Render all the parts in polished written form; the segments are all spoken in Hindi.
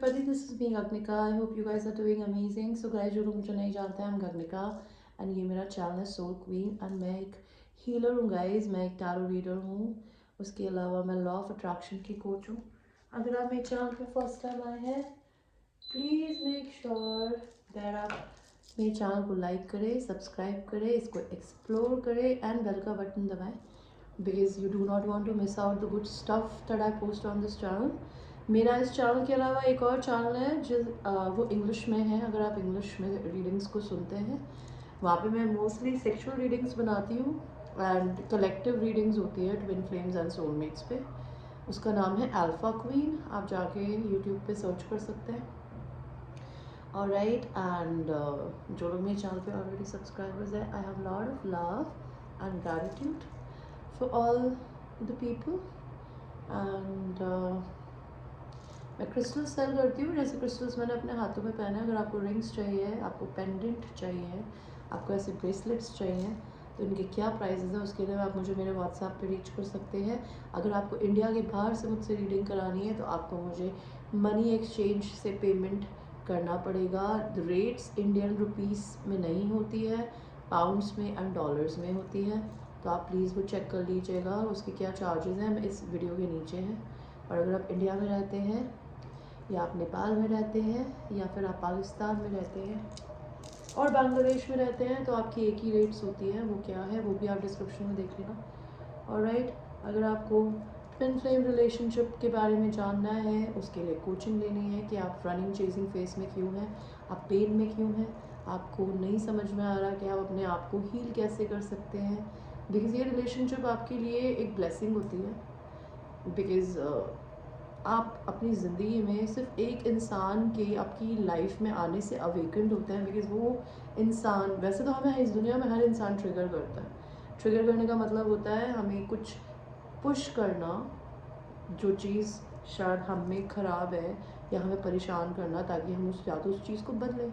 everybody, this is me Gagnika. I hope you guys are doing amazing. So guys, जो लोग मुझे नहीं जानते हैं, I'm Gagnika and ये मेरा चैनल है सोल क्वीन and मैं एक हीलर हूँ guys. मैं एक टैरो रीडर हूँ. उसके अलावा मैं लॉ ऑफ अट्रैक्शन की कोच हूँ. अगर आप मेरे चैनल पे फर्स्ट टाइम आए हैं, प्लीज़ मेक श्योर दैट आप मेरे चैनल को लाइक करें, सब्सक्राइब करें, इसको एक्सप्लोर करें एंड बेल का बटन दबाएं because you do not want to miss out the good stuff that I post on this channel. मेरा इस चैनल के अलावा एक और चैनल है वो इंग्लिश में है. अगर आप इंग्लिश में रीडिंग्स को सुनते हैं, वहाँ पे मैं मोस्टली सेक्सुअल रीडिंग्स बनाती हूँ एंड कलेक्टिव रीडिंग्स होती है ट्विन फ्लेम्स एंड सोलमेट्स पे. उसका नाम है अल्फा क्वीन. आप जाके यूट्यूब पे सर्च कर सकते हैं. ऑलराइट, एंड जो लोग मेरे चैनल पे ऑलरेडी सब्सक्राइबर्स है, I have lot of love and gratitude for all the people and मैं क्रिस्टल्स सेल करती हूँ. जैसे क्रिस्टल्स मैंने अपने हाथों में पहने. अगर आपको रिंग्स चाहिए, आपको पेंडेंट चाहिए, आपको ऐसे ब्रेसलेट्स चाहिए, तो इनके क्या प्राइसेस है उसके लिए आप मुझे मेरे व्हाट्सएप पे रीच कर सकते हैं. अगर आपको इंडिया के बाहर से मुझसे रीडिंग करानी है तो आपको मुझे मनी एक्सचेंज से पेमेंट करना पड़ेगा. रेट्स इंडियन रुपीस में नहीं होती है, पाउंड्स में एंड डॉलर्स में होती है. तो आप प्लीज़ वो चेक कर लीजिएगा. उसके क्या चार्जेस हैं इस वीडियो के नीचे हैं. और अगर आप इंडिया में रहते हैं या आप नेपाल में रहते हैं या फिर आप पाकिस्तान में रहते हैं और बांग्लादेश में रहते हैं तो आपकी एक ही रेट्स होती है. वो क्या है वो भी आप डिस्क्रिप्शन में देख लेना. ऑलराइट, अगर आपको ट्विन फ्लेम रिलेशनशिप के बारे में जानना है, उसके लिए कोचिंग लेनी है कि आप रनिंग चेजिंग फेस में क्यों हैं, आप पेन में क्यों हैं, आपको नहीं समझ में आ रहा कि आप अपने आप को हील कैसे कर सकते हैं, बिकॉज़ ये रिलेशनशिप आपके लिए एक ब्लेसिंग होती है. बिकॉज़ आप अपनी ज़िंदगी में सिर्फ एक इंसान के आपकी लाइफ में आने से अवेकेंड होते हैं. बिकॉज़ वो इंसान, वैसे तो हमें इस दुनिया में हर इंसान ट्रिगर करता है. ट्रिगर करने का मतलब होता है हमें कुछ पुश करना, जो चीज़ शायद हम में ख़राब है या हमें परेशान करना, ताकि हम या तो उस चीज़ को बदलें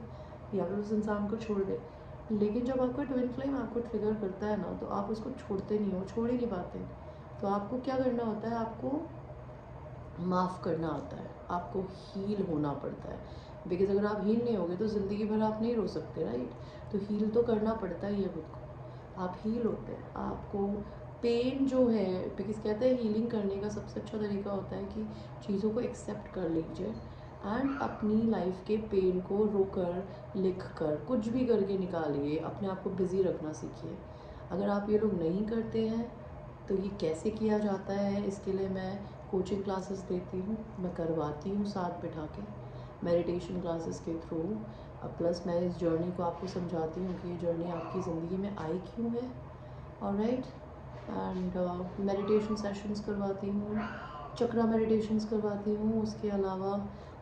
या फिर उस इंसान को छोड़ दें. लेकिन जब आपका ट्विन फ्लेम आपको ट्रिगर करता है ना, तो आप उसको छोड़ते नहीं हो, छोड़ ही नहीं पाते. तो आपको क्या करना होता है, आपको माफ़ करना होता है, आपको हील होना पड़ता है. बिकॉज़ अगर आप हील नहीं होगे तो ज़िंदगी भर आप नहीं रो सकते, राइट. तो हील तो करना पड़ता ही है खुद को. आप हील होते हैं. आपको पेन जो है, बिकॉज़ कहते हैं हीलिंग करने का सबसे अच्छा तरीका होता है कि चीज़ों को एक्सेप्ट कर लीजिए एंड अपनी लाइफ के पेन को रोकर, लिख कर, कुछ भी करके निकालिए. अपने आप को बिज़ी रखना सीखिए. अगर आप ये लोग नहीं करते हैं तो ये कैसे किया जाता है, इसके लिए मैं कोचिंग क्लासेस देती हूँ, मैं करवाती हूँ साथ बिठा के मेडिटेशन क्लासेस के थ्रू. प्लस मैं इस जर्नी को आपको समझाती हूँ कि ये जर्नी आपकी ज़िंदगी में आई क्यों है. ऑलराइट, एंड मेडिटेशन सेशंस करवाती हूँ, चक्रा मेडिटेशंस करवाती हूँ. उसके अलावा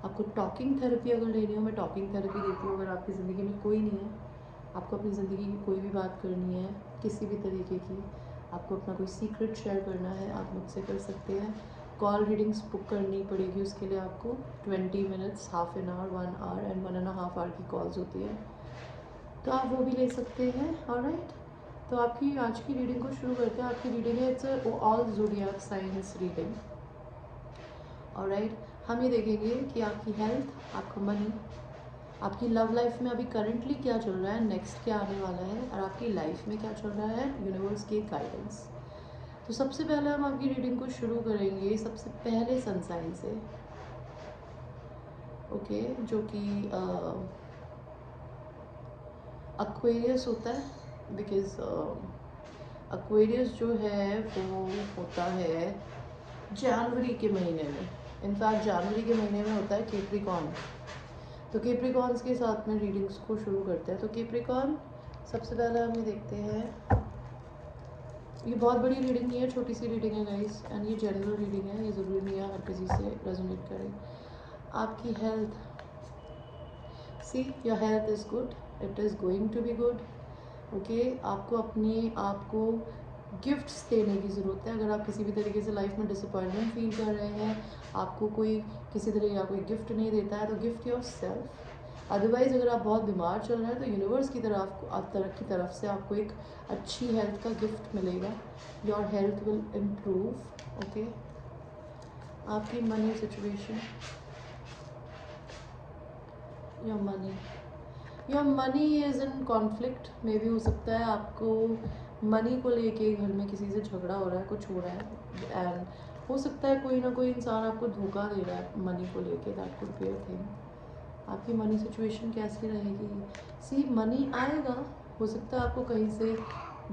आपको टॉकिंग थेरेपी अगर लेनी हो, मैं टॉकिंग थेरेपी देती हूँ. अगर आपकी ज़िंदगी में कोई नहीं है, आपको अपनी ज़िंदगी की कोई भी बात करनी है, किसी भी तरीके की, आपको अपना कोई सीक्रेट शेयर करना है, आप मुझसे कर सकते हैं. कॉल रीडिंग्स बुक करनी पड़ेगी. उसके लिए आपको 20 minutes, half an hour, 1 hour and 1.5 hour की कॉल्स होती है, तो आप वो भी ले सकते हैं. ऑलराइट, तो आपकी आज की रीडिंग को शुरू करते हैं. आपकी रीडिंग है, it's all zodiac science reading. Alright, हम ये देखेंगे कि आपकी हेल्थ, आपका मनी, आपकी लव लाइफ में अभी करंटली क्या चल रहा है, नेक्स्ट क्या आने वाला है, और आपकी लाइफ में क्या चल रहा है, यूनिवर्स की गाइडेंस. तो सबसे पहले हम आपकी रीडिंग को शुरू करेंगे सबसे पहले सनसाइन से. ओके, जो कि एक्वेरियस होता है. बिकॉज एक्वेरियस जो है वो होता है जनवरी के महीने में. इनफैक्ट जनवरी के महीने में होता है कैप्रिकॉर्न. तो कैप्रिकॉर्न्स के साथ में रीडिंग्स को शुरू करते हैं. तो कैप्रिकॉर्न सबसे पहले हम ये देखते हैं. ये बहुत बड़ी रीडिंग नहीं है, छोटी सी रीडिंग है गाइस, एंड ये जनरल रीडिंग है. ये ज़रूरी नहीं है हर किसी से रेजोनेट करे. आपकी health, see your health is good, it is going to be good. Okay, आपको अपने आप को गिफ्ट्स देने की ज़रूरत है. अगर आप किसी भी तरीके से लाइफ में डिसअपॉइंटमेंट फील कर रहे हैं, आपको कोई किसी तरह का कोई गिफ्ट नहीं देता है, तो गिफ्ट योर सेल्फ. अदरवाइज़ अगर आप बहुत बीमार चल रहे हैं तो यूनिवर्स की तरफ से आपको एक अच्छी हेल्थ का गिफ्ट मिलेगा. Your health will improve. Okay, आपकी money situation, your money is in conflict. मे भी हो सकता है आपको मनी को लेके घर में किसी से झगड़ा हो रहा है, कुछ हो रहा है, एंड हो सकता है कोई ना कोई इंसान आपको धोखा दे रहा है मनी को लेके। That could be a thing. आपकी मनी सिचुएशन कैसी रहेगी? सी, मनी आएगा, हो सकता है आपको कहीं से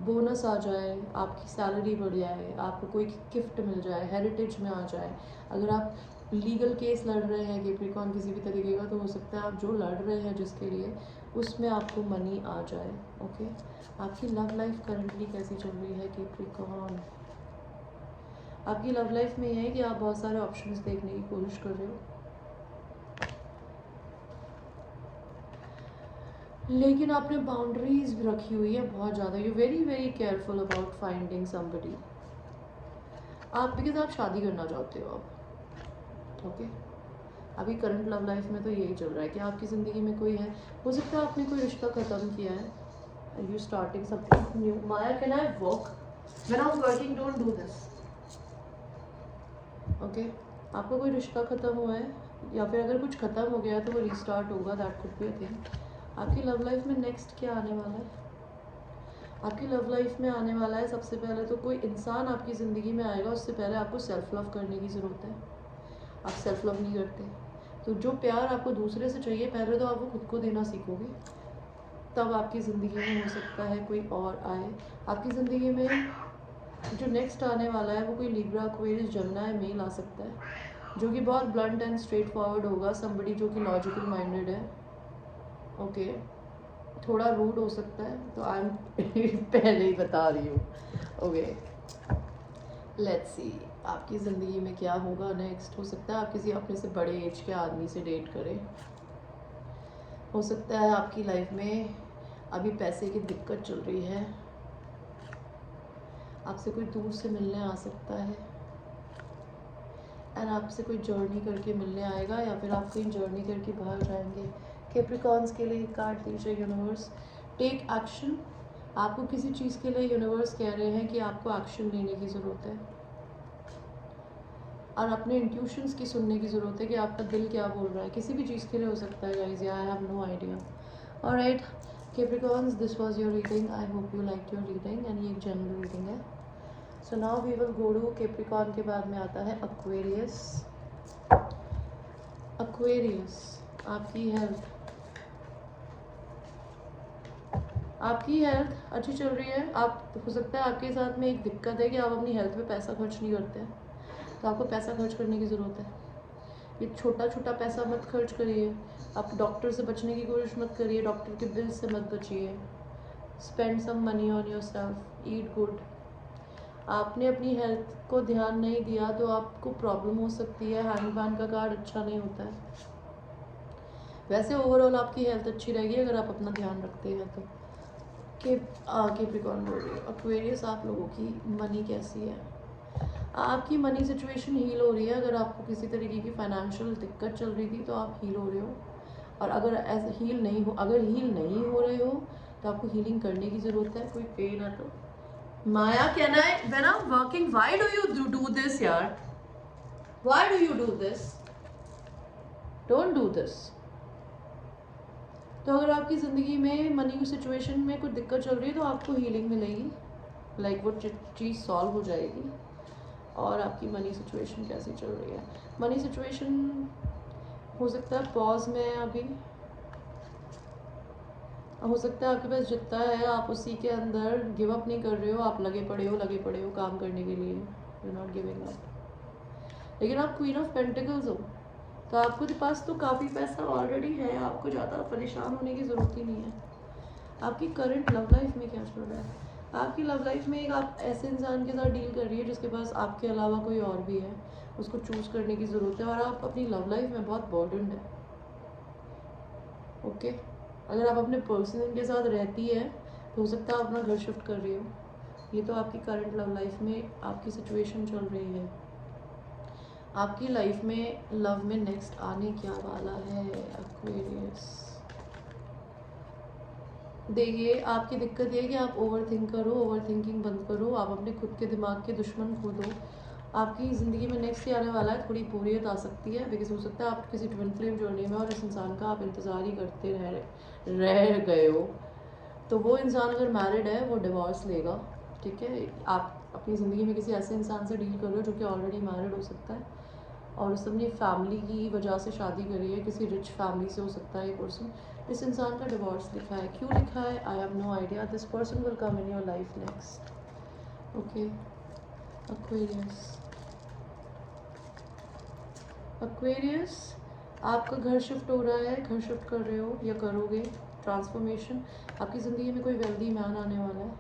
बोनस आ जाए, आपकी सैलरी बढ़ जाए, आपको कोई गिफ्ट मिल जाए, हेरिटेज में आ जाए। अगर आप लीगल केस लड़ रहे हैं कैप्रिकॉर्न किसी भी तरीके का, तो हो सकता है आप जो लड़ रहे हैं जिसके लिए, उसमें आपको मनी आ जाए। ओके, आपकी लव लाइफ करंटली कैसी चल रही है कैप्रिकॉर्न? आपकी लव लाइफ में ये है कि आप बहुत सारे ऑप्शंस देखने की कोशिश कर रहे हो, लेकिन आपने बाउंड्रीज भी रखी हुई है बहुत ज़्यादा। You very very careful about finding somebody. आप बिकॉज आप शादी करना चाहते हो आप। ओके, अभी करंट लव लाइफ में तो यही चल रहा है कि आपकी ज़िंदगी में कोई है। हो सकता है आपने कोई रिश्ता ख़त्म किया है, you starting something new. Maya, can I walk? When I am working, don't do this. Okay, आपका कोई रिश्ता ख़त्म हुआ है, या फिर अगर कुछ ख़त्म हो गया है तो वो रीस्टार्ट होगा। That could be a thing. आपकी लव लाइफ में नेक्स्ट क्या आने वाला है? आपकी लव लाइफ में आने वाला है, सबसे पहले तो कोई इंसान आपकी ज़िंदगी में आएगा, उससे पहले आपको सेल्फ लव करने की ज़रूरत है। आप सेल्फ लव नहीं करते, तो जो प्यार आपको दूसरे से चाहिए, पहले तो आप वो खुद को देना सीखोगे, तब आपकी ज़िंदगी में हो सकता है कोई और आए। आपकी ज़िंदगी में जो नेक्स्ट आने वाला है वो कोई लिब्रा, एक्वेरियस, जेमिनी मेल आ सकता है, जो कि बहुत ब्लंट एंड स्ट्रेट फॉरवर्ड होगा। समबडी जो कि लॉजिकल माइंडेड है। ओके, थोड़ा रूड हो सकता है, तो आई एम पहले ही बता रही हूँ। ओके, लेट्स सी आपकी ज़िंदगी में क्या होगा नेक्स्ट। हो सकता है आप किसी अपने से बड़े एज के आदमी से डेट करें। हो सकता है आपकी लाइफ में अभी पैसे की दिक्कत चल रही है, आपसे कोई दूर से मिलने आ सकता है, एंड आपसे कोई जर्नी करके मिलने आएगा, या फिर आप कहीं जर्नी करके बाहर जाएंगे। कैप्रिकॉर्न्स के लिए कार्ड दीजिए यूनिवर्स। Take action. आपको किसी चीज़ के लिए यूनिवर्स कह रहे हैं कि आपको एक्शन लेने की ज़रूरत है, और अपने इंट्यूशंस की सुनने की ज़रूरत है कि आपका दिल क्या बोल रहा है। किसी भी चीज़ के लिए हो सकता है guys, I have no idea. Alright Capricorns, this was your reading. I hope you like your reading, and ये एक जनरल रीडिंग है। So now we will go to Capricorn के बाद में आता है एक्वेरियस। एक्वेरियस, आपकी हेल्थ। आपकी हेल्थ अच्छी चल रही है। आप, हो सकता है आपके साथ में एक दिक्कत है कि आप अपनी हेल्थ पे पैसा खर्च नहीं करते हैं, तो आपको पैसा खर्च करने की ज़रूरत है। ये छोटा छोटा पैसा मत खर्च करिए। आप डॉक्टर से बचने की कोशिश मत करिए, डॉक्टर के बिल से मत बचिए। Spend some money on yourself, eat good. आपने अपनी हेल्थ को ध्यान नहीं दिया तो आपको प्रॉब्लम हो सकती है। हैंगमैन का कार्ड अच्छा नहीं होता है। वैसे ओवरऑल आपकी हेल्थ अच्छी रहेगी अगर आप अपना ध्यान रखते हैं तो। कैप्रिकॉर्न बोल रही है एक्वेरियस, आप लोगों की मनी कैसी है? आपकी मनी सिचुएशन हील हो रही है। अगर आपको किसी तरीके की फाइनेंशियल दिक्कत चल रही थी तो आप हील हो रहे हो, और अगर अगर हील नहीं हो रहे हो तो आपको हीलिंग करने की ज़रूरत है। कोई पेन है तो Maya, can I, when I am working, why do you do this यार? Why do you do this? Don't do this. तो अगर आपकी ज़िंदगी में मनी की सिचुएशन में कुछ दिक्कत चल रही है तो आपको हीलिंग मिलेगी, लाइक वो चीज़ सॉल्व हो जाएगी। और आपकी मनी सिचुएशन कैसी चल रही है? मनी सिचुएशन हो सकता है पॉज में है अभी। हो सकता है आपके पास जितना है आप उसी के अंदर गिव अप नहीं कर रहे हो, आप लगे पड़े हो काम करने के लिए। You not giving up. लेकिन आप क्वीन ऑफ पेंटिकल्स हो, तो आपके पास तो काफ़ी पैसा ऑलरेडी है, आपको ज़्यादा परेशान होने की ज़रूरत ही नहीं है। आपकी करंट लव लाइफ में क्या चल रहा है? आपकी लव लाइफ में एक आप ऐसे इंसान के साथ डील कर रही है जिसके पास आपके अलावा कोई और भी है, उसको चूज़ करने की ज़रूरत है, और आप अपनी लव लाइफ में बहुत बर्डनड है। ओके, अगर आप अपने पर्सन के साथ रहती है तो हो सकता है आप अपना घर शिफ्ट कर रही हो। ये तो आपकी करंट लव लाइफ में आपकी सिचुएशन चल रही है। आपकी लाइफ में लव में नेक्स्ट आने क्या वाला है एक्वेरियस? देखिए, आपकी दिक्कत ये है कि आप ओवर थिंक करो, ओवर थिंकिंग बंद करो, आप अपने खुद के दिमाग के दुश्मन खुद हो। आपकी ज़िंदगी में नेक्स्ट ये आने वाला है, थोड़ी बोरियत आ सकती है, बिकॉज हो सकता है आप किसी ट्विन फ्लेम जर्नी में और इस इंसान का आप इंतज़ार ही करते रह गए हो। तो वो इंसान अगर मैरिड है वो डिवोर्स लेगा, ठीक है। आप अपनी ज़िंदगी में किसी ऐसे इंसान से डील कर रहे हो जो कि ऑलरेडी मैरिड हो सकता है और उसने अपनी फैमिली की वजह से शादी करी है, किसी रिच फैमिली से हो सकता है ये पर्सन। इस इंसान का डिवोर्स लिखा है, क्यों लिखा है I have no idea. This person will come in your life next, okay. Aquarius, Aquarius आपका घर शिफ्ट हो रहा है, घर शिफ्ट कर रहे हो या करोगे, ट्रांसफॉर्मेशन। आपकी ज़िंदगी में कोई वेल्दी मैन आने वाला है।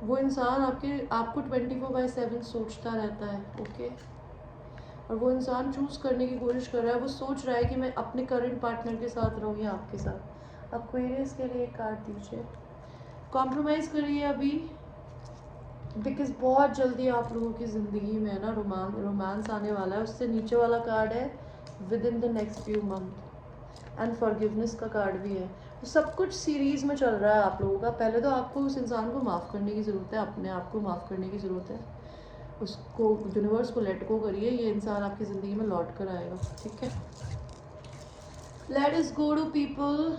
वो इंसान आपको 24/7 सोचता रहता है, ओके। और वो इंसान चूज़ करने की कोशिश कर रहा है, वो सोच रहा है कि मैं अपने करंट पार्टनर के साथ रहूँ या आपके साथ। एक्वेरियस के लिए एक कार्ड दीजिए। कॉम्प्रोमाइज़ करिए अभी, बिकॉज बहुत जल्दी आप लोगों की ज़िंदगी में ना रोमांस आने वाला है। उससे नीचे वाला कार्ड है with in the next few month, and forgiveness का कार्ड भी है। तो सब कुछ सीरीज़ में चल रहा है आप लोगों का। पहले तो आपको उस इंसान को माफ़ करने की ज़रूरत है, अपने आप को माफ़ करने की ज़रूरत है, उसको, यूनिवर्स को लेट गो करिए। ये इंसान आपकी ज़िंदगी में लौट कर आएगा, ठीक है। Let us go to people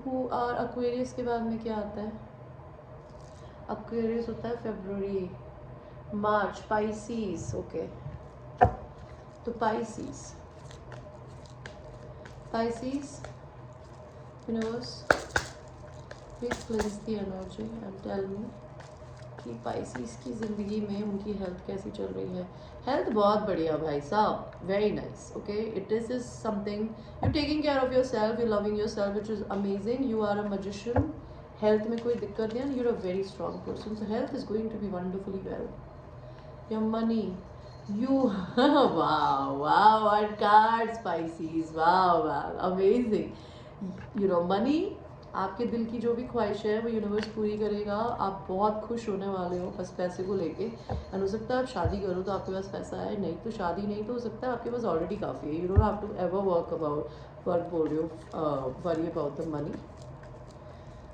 who are Aquarius. के बाद में क्या आता है? एक्वेरियस होता है फरवरी, मार्च, पाइसीज, ओके। तो Pisces universe please cleanse the energy and tell me कि पाइसीज की ज़िंदगी में उनकी हेल्थ कैसी चल रही है। हेल्थ बहुत बढ़िया भाई साहब, very nice, okay. It is something you taking care of yourself, you loving yourself, which is amazing. You are a magician, health में कोई दिक्कत नहीं है, you are a very strong person, so health is going to be wonderfully well. Your money, you wow, wow, what cards, Pisces, wow, wow, amazing. You know, money, आपके दिल की जो भी ख्वाहिश है वो यूनिवर्स पूरी करेगा। आप बहुत खुश होने वाले हो बस पैसे को लेके। एंड हो सकता है आप शादी करो तो आपके पास पैसा है, नहीं तो शादी नहीं तो हो सकता है आपके पास ऑलरेडी काफ़ी है। You don't have to ever work बोल रहे हो, worry about the money.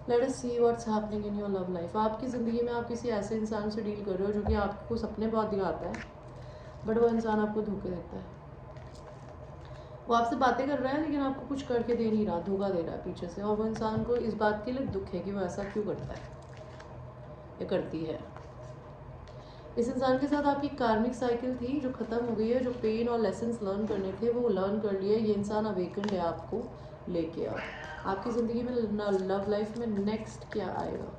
Let us see what's happening in your love life. आपकी ज़िंदगी में आप किसी ऐसे इंसान से डील कर रहे हो जो कि आपको सपने बहुत दिखाता है, बट वो इंसान आपको धोखे देता है। वो आपसे बातें कर रहा है लेकिन आपको कुछ करके दे नहीं रहा, धोखा दे रहा है पीछे से। और वो इंसान को इस बात के लिए दुख है कि वो ऐसा क्यों करता है या करती है। इस इंसान के साथ आपकी कार्मिक साइकिल थी जो ख़त्म हो गई है, जो पेन और लेसन्स लर्न करने थे वो लर्न कर लिए। ये इंसान अवेकन्ड है आपको लेके। अब आपकी ज़िंदगी में लव लाइफ में नेक्स्ट क्या आएगा?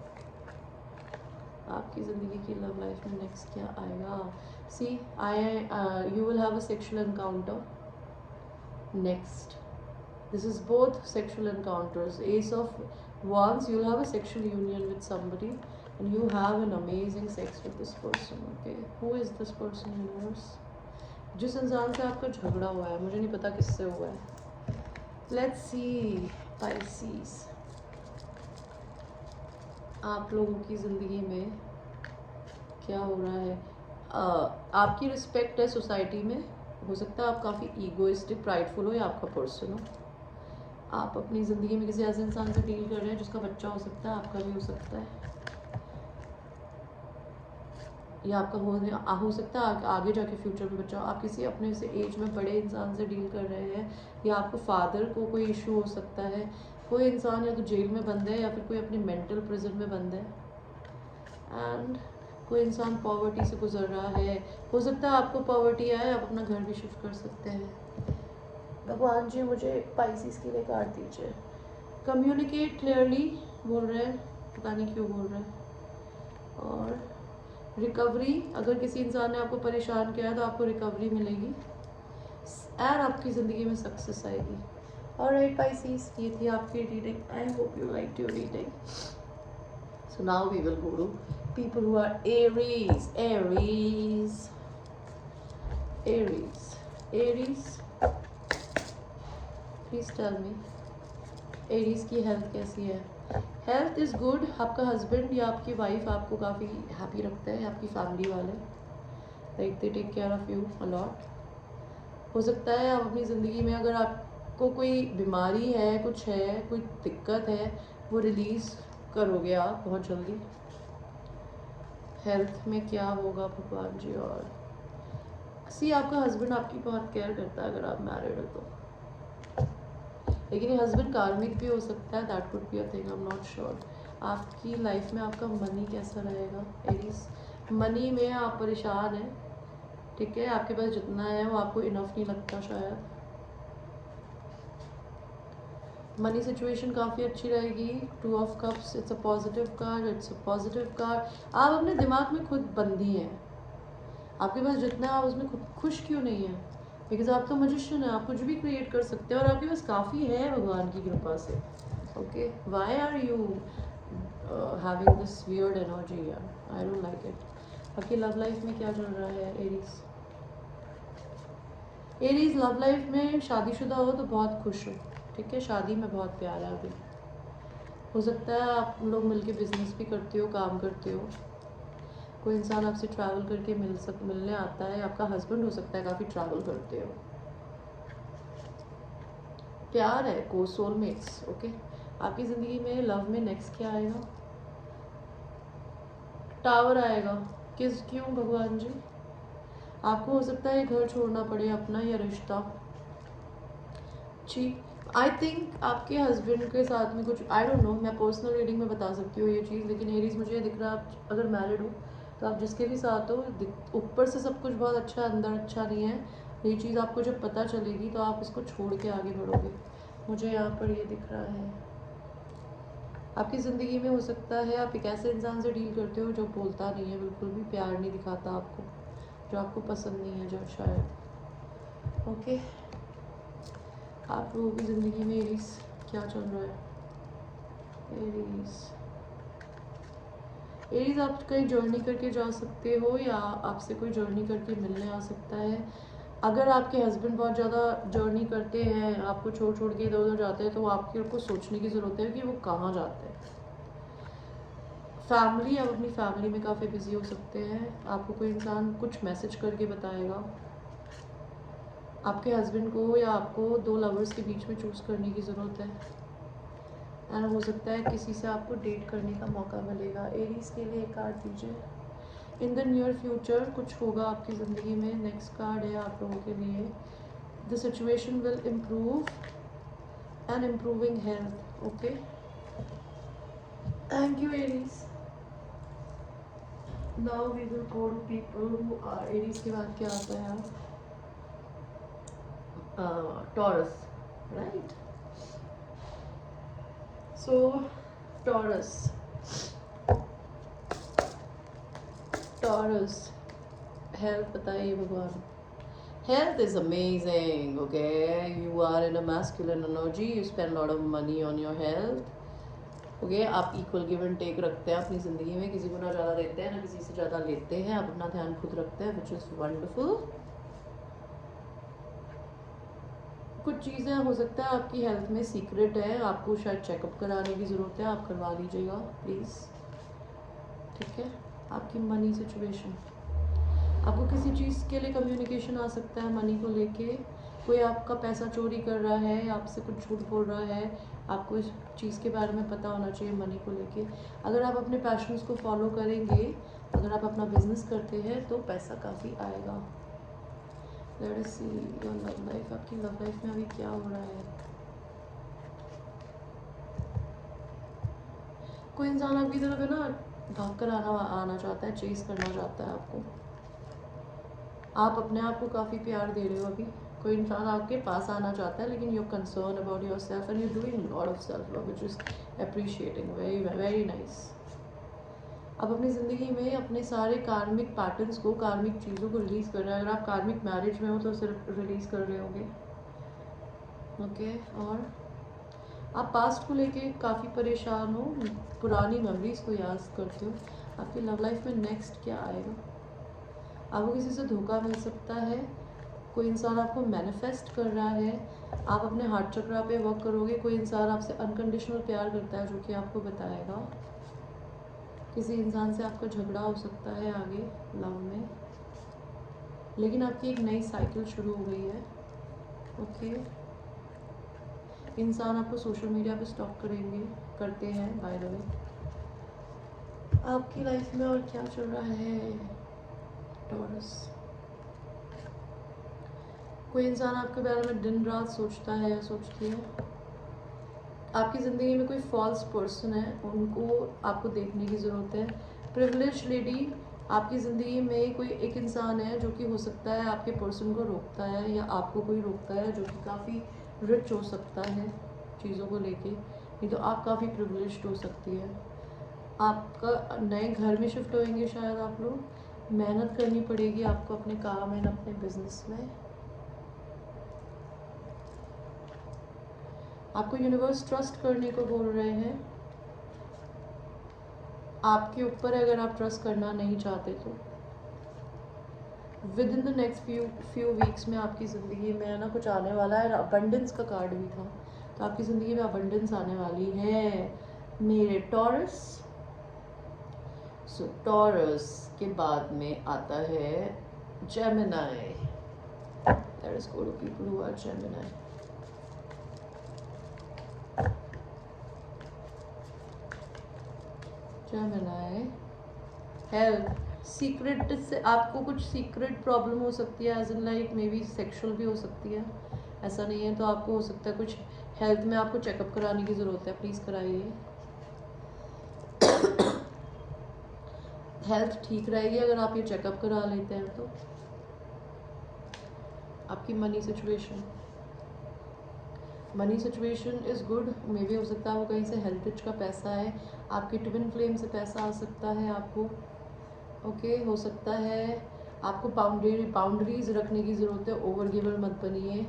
आपकी ज़िंदगी की लव लाइफ में नेक्स्ट क्या आएगा? सी you will have a sexual encounter next. This is both sexual encounters. Ace of Wands, you'll have a sexual union with somebody and you have an amazing sex with this person, okay? Who is this person, universe? जिस इंसान से आपका झगड़ा हुआ है, मुझे नहीं पता किससे हुआ है। Let's see, Pisces, आप लोगों की ज़िंदगी में क्या हो रहा है? आपकी रिस्पेक्ट है सोसाइटी में। हो सकता है आप काफ़ी ईगोइस्टिक, प्राइडफुल हो या आपका पर्सन हो। आप अपनी ज़िंदगी में किसी ऐसे इंसान से डील कर रहे हैं जिसका बच्चा हो सकता है, आपका भी हो सकता है, या आपका हो सकता है आगे जाके फ्यूचर में बच्चा। आप किसी अपने से एज में बड़े इंसान से डील कर रहे हैं, या आपको फादर को कोई इशू हो सकता है। कोई इंसान या तो जेल में बंद है या फिर कोई अपनी मेंटल प्रिजन में बंद है। एंड कोई इंसान पॉवर्टी से गुजर रहा है। हो सकता है आपको पॉवर्टी आए, आप अपना घर भी शिफ्ट कर सकते हैं। भगवान जी मुझे पाइसिस के लिए कार्ड दीजिए। कम्युनिकेट क्लियरली बोल रहे हैं, पता नहीं क्यों बोल रहे हैं। और रिकवरी, अगर किसी इंसान ने आपको परेशान किया है तो आपको रिकवरी मिलेगी और आपकी ज़िंदगी में सक्सेस आएगी। ऑलराइट पाइसिस, ये थी आपकी reading. I hope you like your reading. So now we will go to people who are Aries. Please tell me, Aries की हेल्थ कैसी है? Health is good. आपका हस्बैंड या आपकी वाइफ आपको काफ़ी हैप्पी रखता है, आपकी फैमिली वाले, like they take care of you a lot. हो सकता है आप अपनी ज़िंदगी में अगर आपको कोई बीमारी है, कुछ है, कोई दिक्कत है, वो रिलीज़ करोगे आप बहुत जल्दी। हेल्थ में क्या होगा भगवान जी। और सी आपका हस्बैंड आपकी बहुत केयर करता है अगर आप मैरिड हो तो, लेकिन ये हस्बैंड कार्मिक भी हो सकता है, that would be a thing, I am not sure. आपकी लाइफ में आपका मनी कैसा रहेगा एरीज? मनी में आप परेशान हैं, ठीक है, आपके पास जितना है वो आपको इनफ नहीं लगता शायद। मनी सिचुएशन काफ़ी अच्छी रहेगी। 2 of cups, it's a positive card, it's a positive card. आप अपने दिमाग में खुद बंदी हैं, आपके पास जितना है आप उसमें खुद खुश क्यों नहीं है? बिकॉज आप तो मजिशियन है, आप कुछ भी क्रिएट कर सकते हैं और आपके पास काफ़ी है भगवान की कृपा से। Okay, why are you having this weird energy यार, आई डोंट लाइक इट। आपकी लव लाइफ में क्या चल रहा है एरीज? एरीज लव लाइफ में शादीशुदा हो तो बहुत खुश हो, ठीक है, शादी में बहुत प्यार है अभी। हो सकता है आप लोग मिलके बिजनेस भी करते हो, काम करते हो, कोई इंसान आपसे ट्रैवल करके मिलने आता है, आपका हस्बैंड हो सकता है, काफ़ी ट्रैवल करते हो, प्यार है, को सोलमेट्स। ओके, आपकी ज़िंदगी में लव में नेक्स्ट क्या आएगा? टावर आएगा। क्यों भगवान जी? आपको हो सकता है घर छोड़ना पड़े अपना या रिश्ता। जी, आई थिंक आपके हस्बैंड के साथ में कुछ, आई डोंट नो, मैं पर्सनल रीडिंग में बता सकती हूँ ये चीज़, लेकिन एरीज मुझे दिख रहा है आप अगर मैरिड हो तो आप जिसके भी साथ हो, ऊपर से सब कुछ बहुत अच्छा है, अंदर अच्छा नहीं है। ये चीज़ आपको जब पता चलेगी तो आप इसको छोड़ के आगे बढ़ोगे, मुझे यहाँ पर ये दिख रहा है। आपकी ज़िंदगी में हो सकता है आप एक ऐसे इंसान से डील करते हो जो बोलता नहीं है, बिल्कुल भी प्यार नहीं दिखाता आपको, जो आपको पसंद नहीं है, जो शायद। ओके, आप लोगों की ज़िंदगी में एरीज क्या चल रहा है? एरीज आप कहीं जर्नी करके जा सकते हो या आपसे कोई जर्नी करके मिलने आ सकता है। अगर आपके हस्बैंड बहुत ज़्यादा जर्नी करते हैं, आपको छोड़ छोड़ के इधर उधर जाते हैं, तो आपको सोचने की ज़रूरत है कि वो कहाँ जाते हैं। फैमिली, आप अपनी फैमिली में काफ़ी बिजी हो सकते हैं, आपको कोई इंसान कुछ मैसेज करके बताएगा। आपके हस्बैंड को या आपको 2 लवर्स के बीच में चूज़ करने की ज़रूरत है, एंड हो सकता है किसी से आपको डेट करने का मौका मिलेगा। एरीज के लिए एक कार्ड दीजिए। इन द नियर फ्यूचर कुछ होगा आपकी ज़िंदगी में। नेक्स्ट कार्ड है आप लोगों के लिए, the situation will improve and improving health. Okay, thank you Aries. Now we will go to people who are, Aries के बाद क्या आता है? Taurus, right? So Taurus, Taurus health बताइए भगवान। Health is amazing, okay? You are in a masculine energy, you spend a lot of money on your health, okay? आप equal give and take रखते हैं अपनी ज़िंदगी में, किसी को ना ज़्यादा देते हैं ना किसी से ज़्यादा लेते हैं, आप अपना ध्यान खुद रखते हैं, which is wonderful। कुछ चीज़ें हो सकता है आपकी हेल्थ में सीक्रेट है, आपको शायद चेकअप कराने की ज़रूरत है, आप करवा लीजिएगा प्लीज़, ठीक है? आपकी मनी सिचुएशन, आपको किसी चीज़ के लिए कम्युनिकेशन आ सकता है मनी को लेके, कोई आपका पैसा चोरी कर रहा है, आपसे कुछ झूठ बोल रहा है, आपको इस चीज़ के बारे में पता होना चाहिए मनी को लेके। अगर आप अपने पैशंस को फॉलो करेंगे, अगर आप अपना बिजनेस करते हैं तो पैसा काफ़ी आएगा। Late us see your love life, आपकी लव लाइफ में अभी क्या हो रहा है? कोई इंसान आपकी तरफ है ना भाग कर आना चाहता है, चेस करना चाहता है आपको, आप अपने आप को काफ़ी प्यार दे रहे हो अभी, कोई इंसान आपके पास आना चाहता है, लेकिन you're concern about yourself and you doing lot of self love which is appreciating, very very nice. आप अपनी ज़िंदगी में अपने सारे कार्मिक पैटर्न्स को, कार्मिक चीज़ों को रिलीज़ कर रहे हैं। अगर आप कार्मिक मैरिज में हो तो सिर्फ रिलीज़ कर रहे होंगे, ओके? और आप पास्ट को लेके काफ़ी परेशान हो, पुरानी मेमोरीज को याद करते हो। आपकी लव लाइफ में नेक्स्ट क्या आएगा? आपको किसी से धोखा मिल सकता है, कोई इंसान आपको मैनिफेस्ट कर रहा है, आप अपने हार्ट चक्रा पे वर्क करोगे, कोई इंसान आपसे अनकंडीशनल प्यार करता है जो कि आपको बताएगा, किसी इंसान से आपका झगड़ा हो सकता है आगे लव में, लेकिन आपकी एक नई साइकिल शुरू हो गई है, ओके? इंसान आपको सोशल मीडिया पे स्टॉक करते हैं बाय द वे, आपकी लाइफ में और क्या चल रहा है टॉरस? कोई इंसान आपके बारे में दिन रात सोचता है या सोचती है? आपकी ज़िंदगी में कोई फॉल्स पर्सन है, उनको आपको देखने की ज़रूरत है। प्रिविलेज लेडी, आपकी ज़िंदगी में कोई एक इंसान है जो कि हो सकता है आपके पर्सन को रोकता है या आपको कोई रोकता है, जो कि काफ़ी रिच हो सकता है चीज़ों को लेके, नहीं तो आप काफ़ी प्रिविलेज्ड हो सकती है। आपका नए घर में शिफ्ट होएंगे शायद आप लोग, मेहनत करनी पड़ेगी आपको अपने काम एंड अपने बिजनेस में। आपको यूनिवर्स ट्रस्ट करने को बोल रहे हैं आपके ऊपर, अगर आप ट्रस्ट करना नहीं चाहते तो with in the next few weeks में आपकी ज़िंदगी में ना कुछ आने वाला है। अबंडेंस का कार्ड भी था, तो आपकी ज़िंदगी में अबंडेंस आने वाली है मेरे टॉरस। सो टॉरस के बाद में आता है Gemini. Let us go to people who are Gemini. Gemini help, secret से आपको कुछ सीक्रेट प्रॉब्लम हो सकती है, as in like maybe sexual भी हो सकती है, ऐसा नहीं है। तो आपको हो सकता है कुछ हेल्थ में आपको चेकअप कराने की ज़रूरत है, प्लीज़ कराइए। हेल्थ ठीक रहेगी अगर आप ये चेकअप करा लेते हैं तो। आपकी money situation is good, may be हो सकता है वो कहीं से हेरिटेज का पैसा है, आपकी ट्विन फ्लेम से पैसा आ सकता है आपको। ओके, हो सकता है आपको बाउंड्रीज रखने की ज़रूरत है, ओवर गिवर मत बनिए,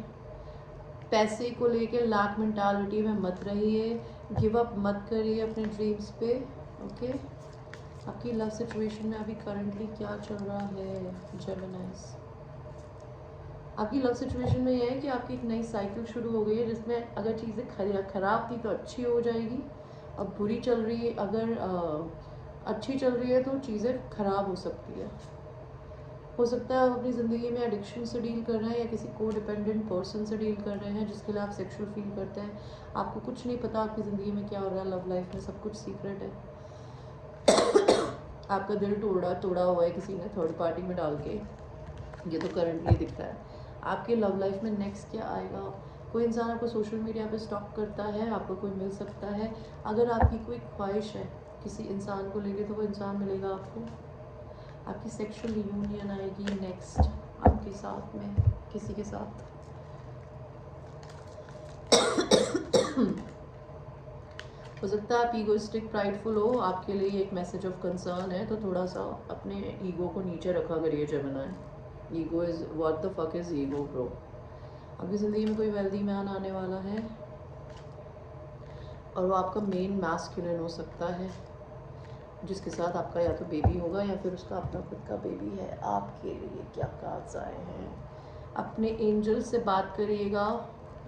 पैसे को लेके लाख मेंटालिटी में मत रहिए, गिव अप मत करिए अपने ड्रीम्स पे। ओके, आपकी लव सिचुएशन में अभी करंटली क्या चल रहा है जेमिनीज? आपकी लव सिचुएशन में यह है कि आपकी एक नई साइकिल शुरू हो गई है, जिसमें अगर चीज़ें खराब थी तो अच्छी हो जाएगी, अब बुरी चल रही है, अगर अच्छी चल रही है तो चीज़ें खराब हो सकती है। हो सकता है आप अपनी ज़िंदगी में एडिक्शन से डील कर रहे हैं या किसी को डिपेंडेंट पर्सन से डील कर रहे हैं जिसके लिए आप सेक्सुअल फील करते हैं। आपको कुछ नहीं पता आपकी ज़िंदगी में क्या हो रहा है, लव लाइफ में सब कुछ सीक्रेट है। आपका दिल तोड़ा हुआ है किसी ने थर्ड पार्टी में डाल के, ये तो करंटली दिख रहा है। आपके लव लाइफ में नेक्स्ट क्या आएगा? कोई इंसान आपको सोशल मीडिया पे स्टॉक करता है, आपको कोई मिल सकता है। अगर आपकी कोई ख्वाहिश है किसी इंसान को लेके तो वो इंसान मिलेगा आपको। आपकी सेक्सुअल यूनियन आएगी नेक्स्ट आपके साथ में किसी के साथ। हो सकता है आप ईगोइस्टिक प्राइडफुल हो, आपके लिए एक मैसेज ऑफ कंसर्न है, तो थोड़ा सा अपने ईगो को नीचे रखा करिए Gemini. Ego is what the fuck is ego bro. आपकी ज़िंदगी में कोई वेल्दी मैन आने वाला है और वो आपका मेन मैस्कुलिन हो सकता है, जिसके साथ आपका या तो बेबी होगा या फिर उसका अपना खुद का बेबी है। आपके लिए क्या कार्ड्स आए हैं? अपने एंजल से बात करिएगा,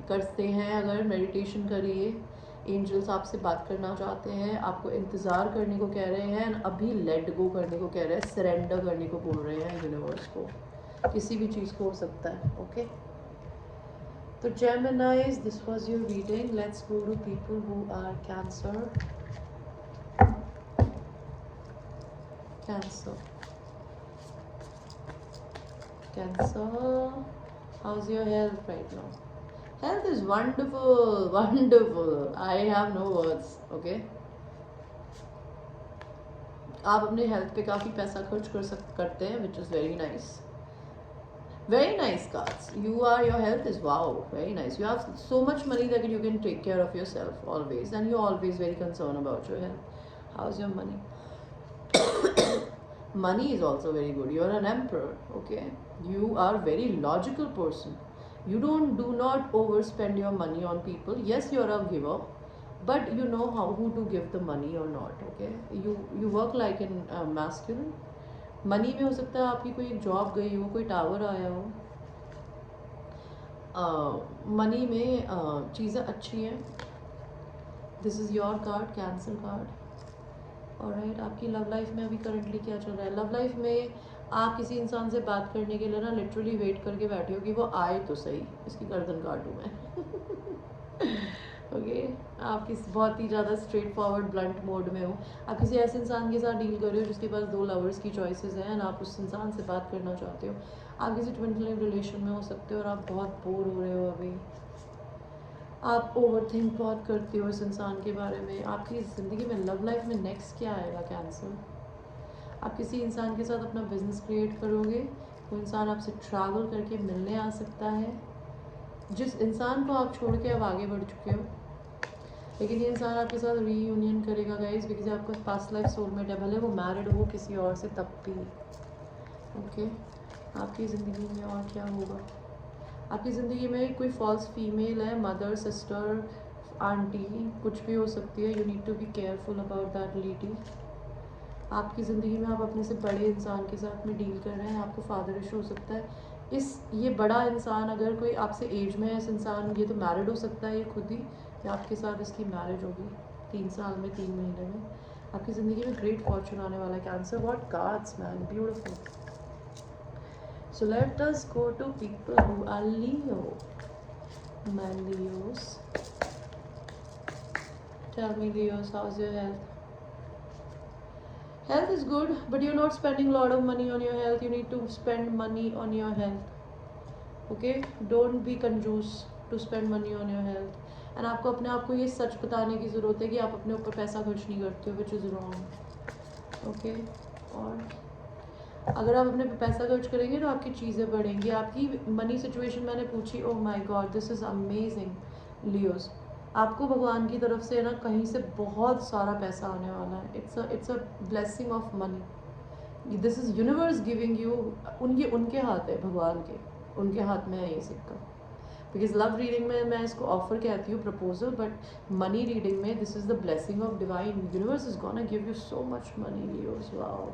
करते हैं अगर मेडिटेशन करिए। एंजल्स आपसे बात करना चाहते हैं, आपको इंतज़ार करने को कह रहे हैं, अभी लेट गो करने को कह रहे हैं, सरेंडर करने को बोल रहे हैं यूनिवर्स को, किसी भी चीज़ को हो सकता है। ओके, तो Geminis, this was your reading. Let's go to people who are Cancer. Cancer. Cancer. How's your health right now? Health is wonderful, wonderful. I have no words. Okay. आप अपने हेल्थ पे काफ़ी पैसा खर्च करते हैं, which is very nice. Very nice cards. Your health is wow, very nice. You have so much money that you can take care of yourself always, and you're always very concerned about your health. How's your money? Money is also very good. You're an emperor, okay? You are very logical person. You do not overspend your money on people. Yes, you're a giver, but you know who to give the money or not, okay? You work like an masculine. Money में हो सकता है आपकी कोई जॉब गई हो, कोई टावर आया हो, मनी में चीज़ें अच्छी हैं। This is your card, cancer card. Alright, आपकी लव लाइफ में अभी करंटली क्या चल रहा है? लव लाइफ में आप किसी इंसान से बात करने के लिए ना लिटरली वेट करके बैठे हो कि वो आए तो सही, इसकी गर्दन काटूँ मैं। ओके, आप किस बहुत ही ज़्यादा स्ट्रेट फॉरवर्ड ब्लंट मोड में हो। आप किसी ऐसे इंसान के साथ डील कर रहे हो जिसके पास 2 लवर्स की चॉइसेस हैं एंड आप उस इंसान से बात करना चाहते हो। आप किसी ट्विन फ्लेम रिलेशन में हो सकते हो और आप बहुत बोर हो रहे हो अभी। आप ओवर थिंक बहुत करते हो इस इंसान के बारे में। आपकी ज़िंदगी में लव लाइफ में नेक्स्ट क्या आएगा कैंसर? आप किसी इंसान के साथ अपना बिजनेस क्रिएट करोगे। वो इंसान आपसे ट्रैवल करके मिलने आ सकता है। जिस इंसान को आप छोड़ के अब आगे बढ़ चुके हो, लेकिन ये इंसान आपके साथ रीयूनियन करेगा गाइस, बिकॉज आपका पास्ट लाइफ सोलमेट है, भले वो मैरिड हो किसी और से तब भी। ओके, आपकी ज़िंदगी में और क्या होगा? आपकी ज़िंदगी में कोई फॉल्स फीमेल है, मदर, सिस्टर, आंटी, कुछ भी हो सकती है। You need to be careful about that lady. आपकी ज़िंदगी में आप अपने से बड़े इंसान के साथ में डील कर रहे हैं। आपको फादर इशू हो सकता है। ये बड़ा इंसान अगर कोई आपसे एज में है, इस इंसान ये तो मैरिड हो सकता है ये खुद ही, या आपके साथ इसकी मैरिज होगी 3 साल में, 3 महीने में। आपकी ज़िंदगी में ग्रेट फॉर्चून आने वाला है Cancer. What cards man, beautiful. So let us go to people who are Leo. Man Leos, tell me Leos, how's your health? Health is good, but you're not spending a lot of money on your health. You need to spend money on your health. Okay? Don't be कंजूस to spend money on your health. And आपको अपने आप को ये सच बताने की ज़रूरत है कि आप अपने ऊपर पैसा खर्च नहीं करते हो, which is wrong. Okay? और अगर आप अपने पे पैसा खर्च करेंगे तो आपकी चीज़ें बढ़ेंगी। आपकी मनी सिचुएशन मैंने पूछी, oh my God, this is amazing Leos. आपको भगवान की तरफ से ना कहीं से बहुत सारा पैसा आने वाला है। It's a blessing of money. This is universe giving you. उनके हाथ है, भगवान के, उनके हाथ में है ये सिक्का। बिकॉज लव रीडिंग में मैं इसको ऑफर कहती हूँ, प्रपोजल, बट मनी रीडिंग में this is the blessing of divine. Universe is gonna give you so much money Leos. Wow,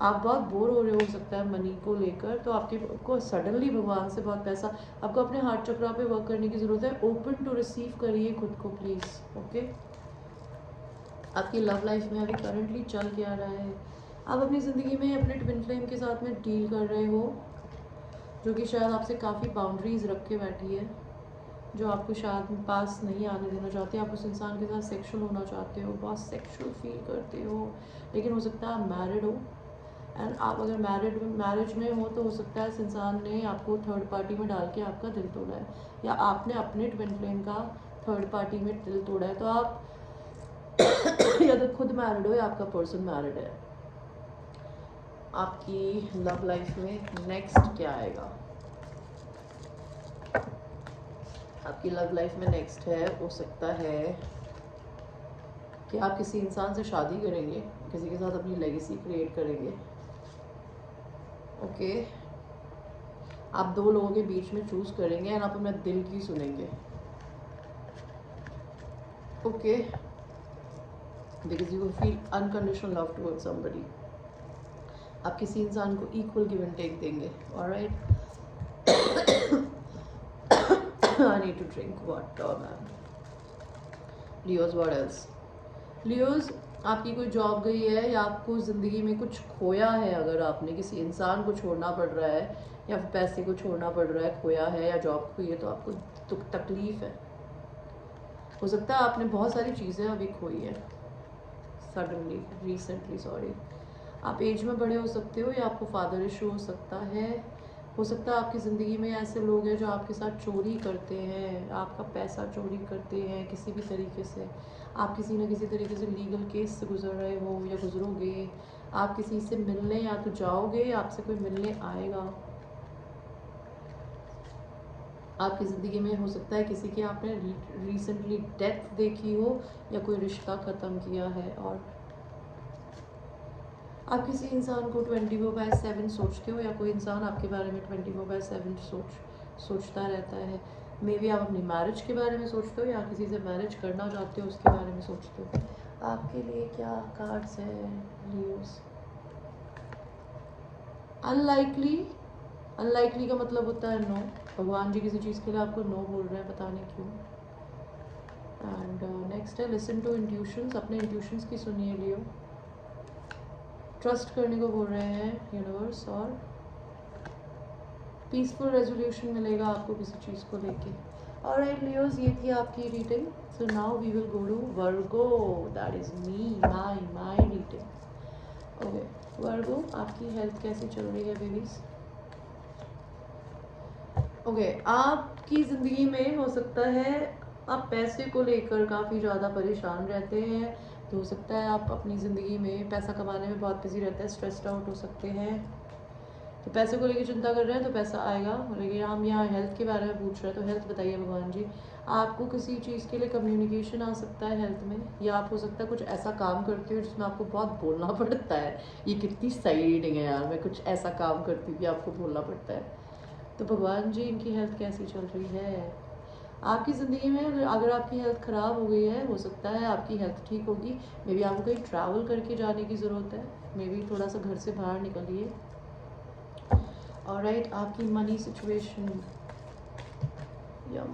आप बहुत बोर हो रहे हो सकता है मनी को लेकर, तो आपको सडनली भगवान से बहुत पैसा। आपको अपने हार्ट चक्रा पे वर्क करने की ज़रूरत है। ओपन टू रिसीव करिए खुद को प्लीज़। ओके, आपकी लव लाइफ में अभी करंटली चल क्या रहा है? आप अपनी ज़िंदगी में अपने ट्विन फ्लेम के साथ में डील कर रहे हो, जो कि शायद आपसे काफ़ी बाउंड्रीज रख के बैठी है, जो आपको शायद पास नहीं आने देना चाहते। आप उस इंसान के साथ सेक्शुअल होना चाहते हो, बहुत सेक्शुअल फील करते हो, लेकिन हो सकता है आप मैरिड हो। एंड आप अगर मैरिज में हो तो हो सकता है इस इंसान ने आपको थर्ड पार्टी में डाल के आपका दिल तोड़ा है, या आपने अपने ट्विन फ्लेम का थर्ड पार्टी में दिल तोड़ा है। तो आप या तो खुद मैरिड हो या आपका पर्सन मैरिड है। आपकी लव लाइफ में नेक्स्ट क्या आएगा? आपकी लव लाइफ में नेक्स्ट है, हो सकता है कि आप किसी इंसान से शादी करेंगे, किसी के साथ अपनी लेगेसी क्रिएट करेंगे। ओके, आप 2 लोगों के बीच में चूज करेंगे एंड आप अपना दिल की सुनेंगे। Okay, because you will feel unconditional love towards somebody. आप किसी इंसान को इक्वल गिव एंड टेक देंगे। Alright, I need to drink water man. Leos, what else? Leos, आपकी कोई जॉब गई है या आपको ज़िंदगी में कुछ खोया है। अगर आपने किसी इंसान को छोड़ना पड़ रहा है या फिर पैसे को छोड़ना पड़ रहा है, खोया है या जॉब खोई है, तो आपको तकलीफ़ है। हो सकता है आपने बहुत सारी चीज़ें अभी खोई है सडनली, रिसेंटली, सॉरी। आप एज में बड़े हो सकते हो या आपको फादर इशू हो सकता है। हो सकता है आपकी ज़िंदगी में ऐसे लोग हैं जो आपके साथ चोरी करते हैं, आपका पैसा चोरी करते हैं किसी भी तरीके से। आप किसी न किसी तरीके से लीगल केस से गुजर रहे हो या गुजरोगे। आप किसी से मिलने या तो जाओगे या आपसे कोई मिलने आएगा। आपकी ज़िंदगी में हो सकता है किसी की आपने रिसेंटली डेथ देखी हो या कोई रिश्ता ख़त्म किया है। और आप किसी इंसान को 24/7 सोचते हो या कोई इंसान आपके बारे में 24/7 सोचता रहता है। मे बी आप अपनी मैरिज के बारे में सोचते हो या किसी से मैरिज करना चाहते हो उसके बारे में सोचते हो। आपके लिए क्या कार्ड्स हैं लियोस? अनलाइकली। अनलाइकली का मतलब होता है नो। भगवान जी किसी चीज़ के लिए आपको नो बोल रहे हैं, पता नहीं क्यों। एंड नेक्स्ट है लिसन टू इंट्यूशंस। अपने इंट्यूशंस की सुनिए लियो। ट्रस्ट करने को बोल रहे हैं यूनिवर्स। और पीसफुल रेजोल्यूशन मिलेगा आपको किसी चीज़ को लेके। ऑलराइट लियोस, ये थी आपकी reading. So now we will go to Virgo, that is me, my reading. Okay Virgo, आपकी हेल्थ कैसी चल रही है बेबीज? ओके, आपकी ज़िंदगी में हो सकता है आप पैसे को लेकर काफ़ी ज़्यादा परेशान रहते हैं, तो हो सकता है आप अपनी ज़िंदगी में पैसा कमाने में बहुत बिजी रहते हैं, स्ट्रेस्ड आउट हो सकते हैं, तो पैसे को लेकर चिंता कर रहे हैं तो पैसा आएगा। लेकिन हम यहाँ हेल्थ के बारे में पूछ रहे हैं, तो हेल्थ बताइए भगवान जी। आपको किसी चीज़ के लिए कम्युनिकेशन आ सकता है हेल्थ में, या आप हो सकता है कुछ ऐसा काम करती हो जिसमें आपको बहुत बोलना पड़ता है। ये कितनी सही रीडिंग है यार, मैं कुछ ऐसा काम करती हूँ कि आपको बोलना पड़ता है। तो भगवान जी इनकी हेल्थ कैसी चल रही है आपकी ज़िंदगी में? अगर आपकी हेल्थ ख़राब हो गई है, हो सकता है आपकी हेल्थ ठीक होगी। मे बी आपको कहीं ट्रैवल करके जाने की ज़रूरत है, मे बी थोड़ा सा घर से बाहर निकलिए। ऑलराइट, आपकी मनी सिचुएशन, या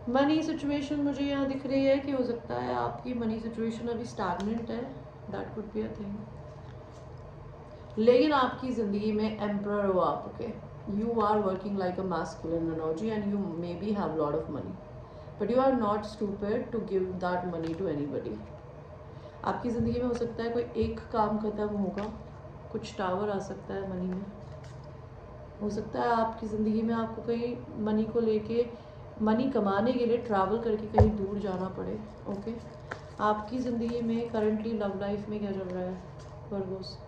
मनी सिचुएशन मुझे यहाँ दिख रही है कि हो सकता है आपकी मनी सिचुएशन अभी स्टैग्नेंट है, that could be a thing. लेकिन आपकी ज़िंदगी में एम्परर हो आप, okay, you are working like a masculine energy and you maybe have lot of money, but you are not stupid to give that money to anybody. आपकी ज़िंदगी में हो सकता है कोई एक काम खत्म होगा, कुछ टावर आ सकता है मनी में। हो सकता है आपकी ज़िंदगी में आपको कहीं मनी को लेके, मनी कमाने के लिए ट्रैवल करके कहीं दूर जाना पड़े, ओके। आपकी ज़िंदगी में करंटली लव लाइफ में क्या चल रहा है वर्गोस?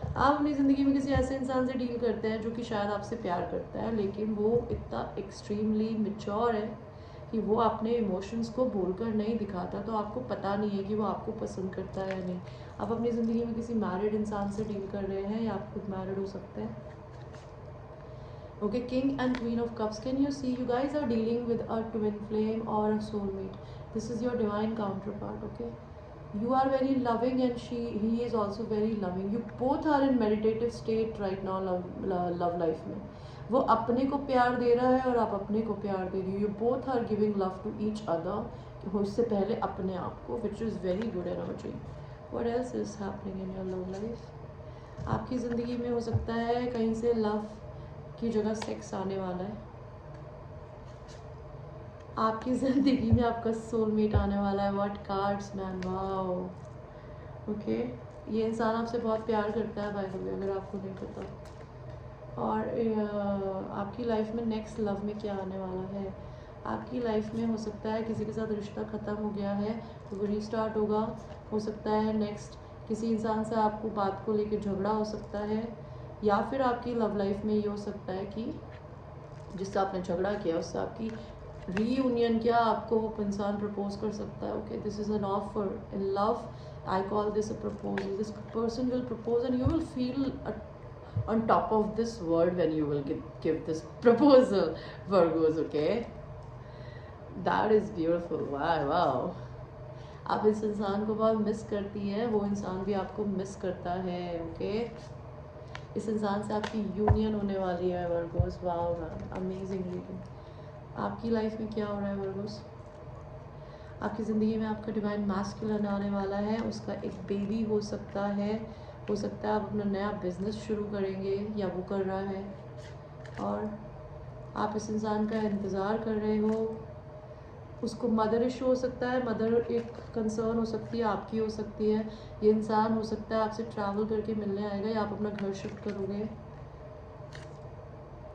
आप अपनी ज़िंदगी में किसी ऐसे इंसान से डील करते हैं जो कि शायद आपसे प्यार करता है, लेकिन वो इतना एक्सट्रीमली मैच्योर है कि वो अपने इमोशंस को बोलकर नहीं दिखाता, तो आपको पता नहीं है कि वो आपको पसंद करता है या नहीं। आप अपनी ज़िंदगी में किसी मैरिड इंसान से डील कर रहे हैं, या आप खुद मैरिड हो सकते हैं। Okay, King and Queen of Cups. Can you see? You guys are dealing with a twin flame or a soulmate. This is your divine counterpart. Okay, you are very loving and he is also very loving. You both are in meditative state right now. Love life में वो अपने को प्यार दे रहा है और आप अपने को प्यार दे रही हो. You both are giving love to each other. उससे पहले अपने आप को, which is very good energy. What else is happening in your love life? आपकी ज़िंदगी में हो सकता है कहीं से लव की जगह सेक्स आने वाला है। आपकी ज़िंदगी में आपका सोलमेट आने वाला है। What cards man, wow. Okay, ये इंसान आपसे बहुत प्यार करता है बाय द वे, अगर आपको नहीं पता। और आपकी लाइफ में नेक्स्ट लव में क्या आने वाला है? आपकी लाइफ में हो सकता है किसी के साथ रिश्ता ख़त्म हो गया है तो वो रीस्टार्ट होगा। हो सकता है नेक्स्ट किसी इंसान से आपको बात को लेकर झगड़ा हो सकता है, या फिर आपकी लव लाइफ में ये हो सकता है कि जिससे आपने झगड़ा किया उससे आपकी रीयूनियन किया, आपको वो इंसान प्रपोज कर सकता है। Okay, this is an offer in love, I call this a proposal. This person will propose and you will feel on top of this world when you will give this proposal, Virgos. Okay, that is beautiful. Wow. आप इस इंसान को बहुत मिस करती हैं, वो इंसान भी आपको मिस करता है। ओके, इस इंसान से आपकी यूनियन होने वाली है Virgo's. Wow ma'am, amazing reading. आपकी लाइफ में क्या हो रहा है वर्गोस? आपकी ज़िंदगी में आपका डिवाइन मैस्कुलिन आने वाला है, उसका एक बेबी हो सकता है। हो सकता है आप अपना नया बिजनेस शुरू करेंगे, या वो कर रहा है, और आप इस इंसान का इंतज़ार कर रहे हो। उसको मदर इशू हो सकता है, मदर एक कंसर्न हो सकती है, आपकी हो सकती है। ये इंसान हो सकता है आपसे ट्रैवल करके मिलने आएगा, या आप अपना घर शिफ्ट करोगे।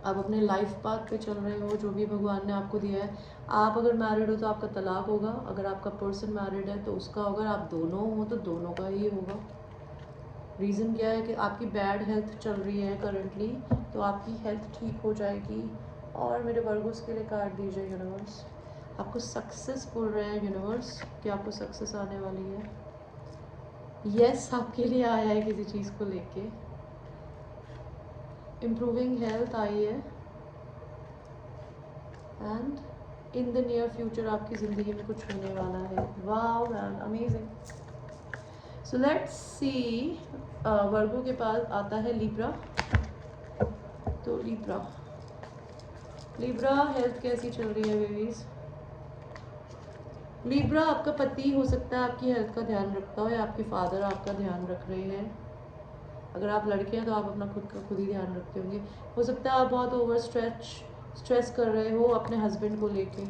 आप अपने लाइफ पाथ पे चल रहे हो, जो भी भगवान ने आपको दिया है। आप अगर मैरिड हो तो आपका तलाक होगा, अगर आपका पर्सन मैरिड है तो उसका होगा, आप दोनों हो तो दोनों का ही होगा। रीज़न क्या है कि आपकी बैड हेल्थ चल रही है करंटली, तो आपकी हेल्थ ठीक हो जाएगी। और मेरे वर्गोस के लिए कार्ड दीजिए यूनिवर्स। आपको सक्सेस बोल रहे हैं यूनिवर्स कि आपको सक्सेस आने वाली है। यस, आपके लिए आया है किसी चीज़ को लेके। इम्प्रूविंग हेल्थ आई है, and in the near future आपकी ज़िंदगी में कुछ होने वाला है। Wow man, amazing. So let's see, Virgo के पास आता है लिब्रा। तो लिब्रा हेल्थ कैसी चल रही है बेबीज? लिब्रा, आपका पति हो सकता है आपकी हेल्थ का ध्यान रखता हो, या आपके फादर आपका ध्यान रख रहे हैं। अगर आप लड़के हैं तो आप अपना खुद का खुद ही ध्यान रखते होंगे। हो सकता है आप बहुत ओवर स्ट्रेस कर रहे हो अपने हस्बैंड को लेके,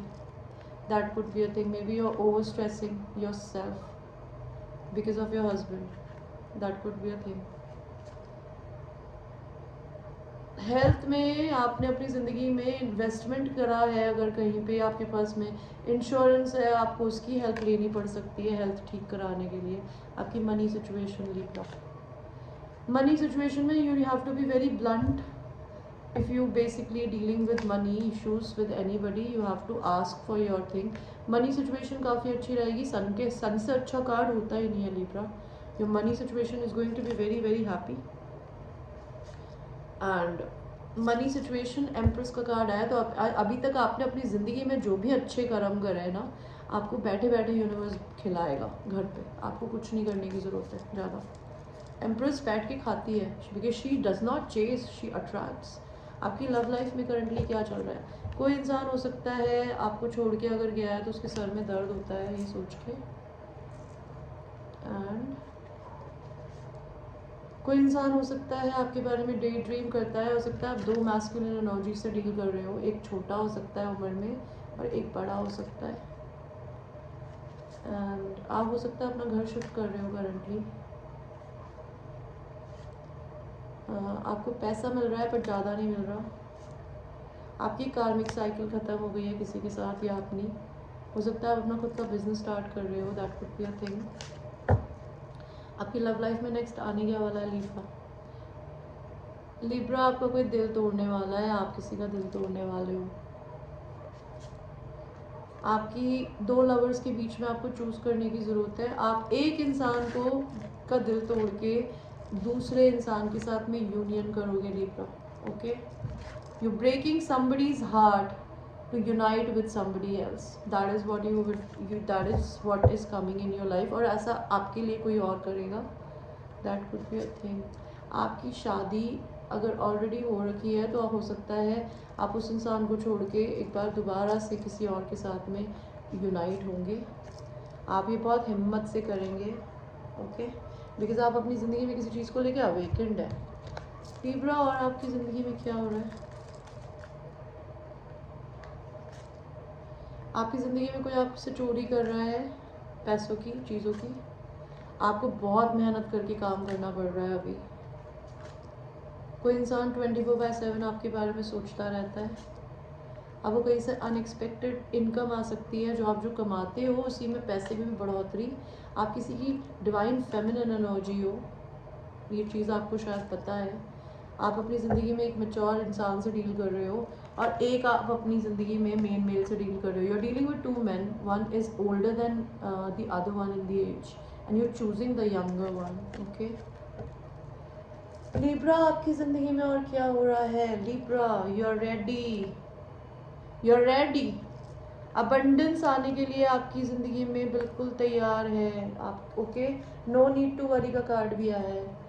that could be a thing. Maybe you are over stressing yourself because of your husband, that could be a thing. Health में आपने अपनी ज़िंदगी में इन्वेस्टमेंट करा है, अगर कहीं पे आपके पास में इंश्योरेंस है, आपको उसकी हेल्प लेनी पड़ सकती है हेल्थ ठीक कराने के लिए। आपकी money situation Libra, money situation में you have to be very blunt. If you basically dealing with money issues with anybody, you have to ask for your thing. Money situation काफ़ी अच्छी रहेगी। सन से अच्छा कार्ड होता ही नहीं है Libra. Your money situation is going to be very very happy. And money situation empress का कार्ड आया, तो अभी तक आपने अपनी ज़िंदगी में जो भी अच्छे कर्म करे हैं ना, आपको बैठे बैठे यूनिवर्स खिलाएगा घर पे। आपको कुछ नहीं करने की ज़रूरत है ज़्यादा। एम्प्रेस बैठ के खाती है because she does not chase, she attracts. आपकी लव लाइफ में करंटली क्या चल रहा है? कोई इंसान हो सकता है आपको छोड़ के अगर गया है तो उसके सर में दर्द होता है ये सोच के। एंड कोई इंसान हो सकता है आपके बारे में डे ड्रीम करता है। हो सकता है आप दो मैस्कुलिन एनर्जी से डील कर रहे हो, एक छोटा हो सकता है उम्र में और एक बड़ा हो सकता है। एंड आप हो सकता है अपना घर शिफ्ट कर रहे हो करंटली। आपको पैसा मिल रहा है पर ज़्यादा नहीं मिल रहा। आपकी कार्मिक साइकिल ख़त्म हो गई है किसी के साथ या अपनी। हो सकता है आप अपना खुद का बिजनेस स्टार्ट कर रहे हो, that could be a thing. आपकी लव लाइफ में नेक्स्ट आने क्या वाला है लिब्रा? लिब्रा आपका कोई दिल तोड़ने वाला है, आप किसी का दिल तोड़ने वाले हो। आपकी दो लवर्स के बीच में आपको चूज करने की ज़रूरत है। आप एक इंसान को का दिल तोड़ के दूसरे इंसान के साथ में यूनियन करोगे Libra. Okay, you breaking somebody's heart to unite with somebody else, that is what that is what is coming in your life। और ऐसा आपके लिए कोई और करेगा, that could be a thing। आपकी शादी अगर ऑलरेडी हो रखी है तो हो सकता है आप उस इंसान को छोड़ के एक बार दोबारा से किसी और के साथ में यूनाइट होंगे। आप ये बहुत हिम्मत से करेंगे, ओके, बिकॉज आप अपनी ज़िंदगी में किसी चीज़ को लेके अवेकेंड है लिब्रा। और आपकी ज़िंदगी में क्या हो रहा है? आपकी ज़िंदगी में कोई आपसे चोरी कर रहा है पैसों की, चीज़ों की। आपको बहुत मेहनत करके काम करना पड़ रहा है अभी। कोई इंसान 24/7 आपके बारे में सोचता रहता है। आपको कहीं से अनएक्सपेक्टेड इनकम आ सकती है, जो आप जो कमाते हो उसी में पैसे में भी बढ़ोतरी। आप किसी की डिवाइन फेमिनिन एनर्जी हो, ये चीज़ आपको शायद पता है। आप अपनी ज़िंदगी में एक मैच्योर इंसान से डील कर रहे हो और एक आप अपनी ज़िंदगी में मेन मेल से डील कर रहे हो। You are dealing with two man, one is older than the other one in the age and you are choosing the younger one. Okay Libra, आपकी ज़िंदगी में और क्या हो रहा है Libra? You are ready, you are ready. Abundance आने के लिए आपकी ज़िंदगी में बिल्कुल तैयार है आप। Okay, no need to worry का कार्ड भी आया है।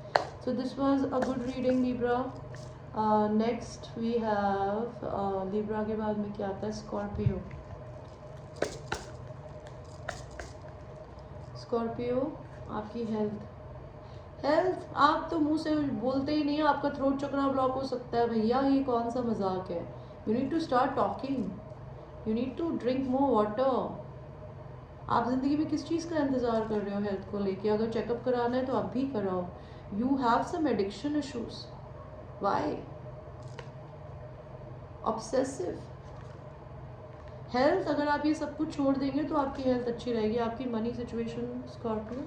So this was a good reading Libra. Next we have Libra के बाद में क्या आता है? Scorpio. Scorpio, आपकी हेल्थ आप तो मुंह से बोलते ही नहीं है। आपका थ्रोट चक्रा ब्लॉक हो सकता है भैया, ये कौन सा मजाक है? You need to start talking, you need to drink more water. आप ज़िंदगी में किस चीज़ का इंतज़ार कर रहे हो हेल्थ को लेके? अगर चेकअप कराना है तो आप भी कराओ। You have some addiction issues, why? Obsessive health, अगर आप ये सब कुछ छोड़ देंगे तो आपकी हेल्थ अच्छी रहेगी। आपकी मनी सिचुएशन स्कॉर्पियो,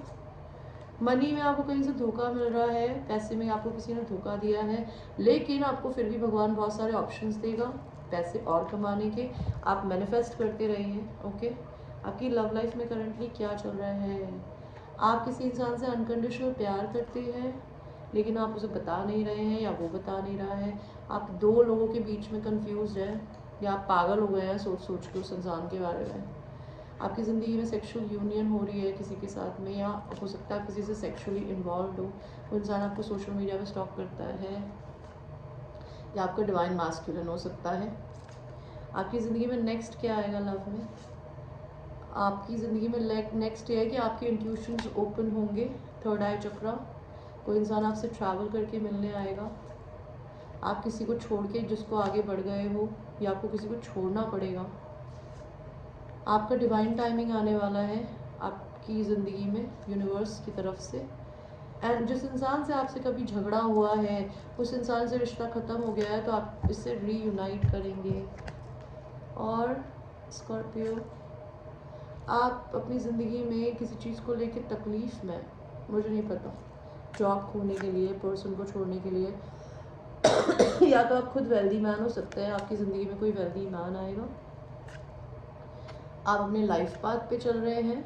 मनी में आपको कहीं से धोखा मिल रहा है, पैसे में आपको किसी ने धोखा दिया है, लेकिन आपको फिर भी भगवान बहुत सारे ऑप्शंस देगा पैसे और कमाने के। आप मैनिफेस्ट करते रहिए। ओके, आपकी लव लाइफ में करंटली क्या चल रहा है? आप किसी इंसान से अनकंडीशनल प्यार करते हैं लेकिन आप उसे बता नहीं रहे हैं या वो बता नहीं रहा है। आप दो लोगों के बीच में कंफ्यूज है या आप पागल हो गए हैं सोच सोच के उस इंसान के बारे में। आपकी ज़िंदगी में सेक्सुअल यूनियन हो रही है किसी के साथ में, या हो सकता है किसी से सेक्सुअली इन्वॉल्व हो। वो इंसान आपको सोशल मीडिया पे स्टॉक करता है या आपका डिवाइन मास्कुलिन हो सकता है। आपकी ज़िंदगी में नेक्स्ट क्या आएगा लव में? आपकी ज़िंदगी में नेक्स्ट ये है कि आपके इंट्यूशंस ओपन होंगे, थर्ड आई चक्रा। कोई इंसान आपसे ट्रैवल करके मिलने आएगा, आप किसी को छोड़ के जिसको आगे बढ़ गए हो, या आपको किसी को छोड़ना पड़ेगा। आपका डिवाइन टाइमिंग आने वाला है आपकी ज़िंदगी में यूनिवर्स की तरफ से। एंड जिस इंसान से आपसे कभी झगड़ा हुआ है, उस इंसान से रिश्ता ख़त्म हो गया है, तो आप इससे रीयूनाइट करेंगे। और स्कॉर्पियो, आप अपनी ज़िंदगी में किसी चीज़ को लेकर तकलीफ़ में, मुझे नहीं पता, जॉब खोने के लिए, पर्सन को छोड़ने के लिए, या तो आप खुद वेल्दी मैन हो सकते हैं, आपकी ज़िंदगी में कोई वेल्दी मैन आएगा। आप अपने लाइफ पाथ पे चल रहे हैं,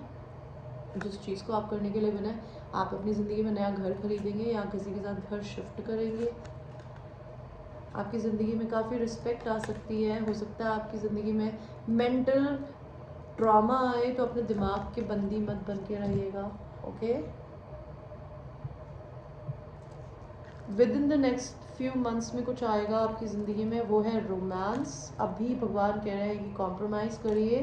जिस चीज़ को आप करने के लिए बने। आप अपनी ज़िंदगी में नया घर खरीदेंगे या किसी के साथ घर शिफ्ट करेंगे। आपकी ज़िंदगी में काफ़ी रिस्पेक्ट आ सकती है। हो सकता है आपकी ज़िंदगी में मेंटल ट्रॉमा आए, तो अपने दिमाग के बंदी मत बन के रहिएगा। Okay, with in the next few months में कुछ आएगा आपकी ज़िंदगी में, वो है रोमांस। अभी भगवान कह रहे हैं कि कॉम्प्रोमाइज़ करिए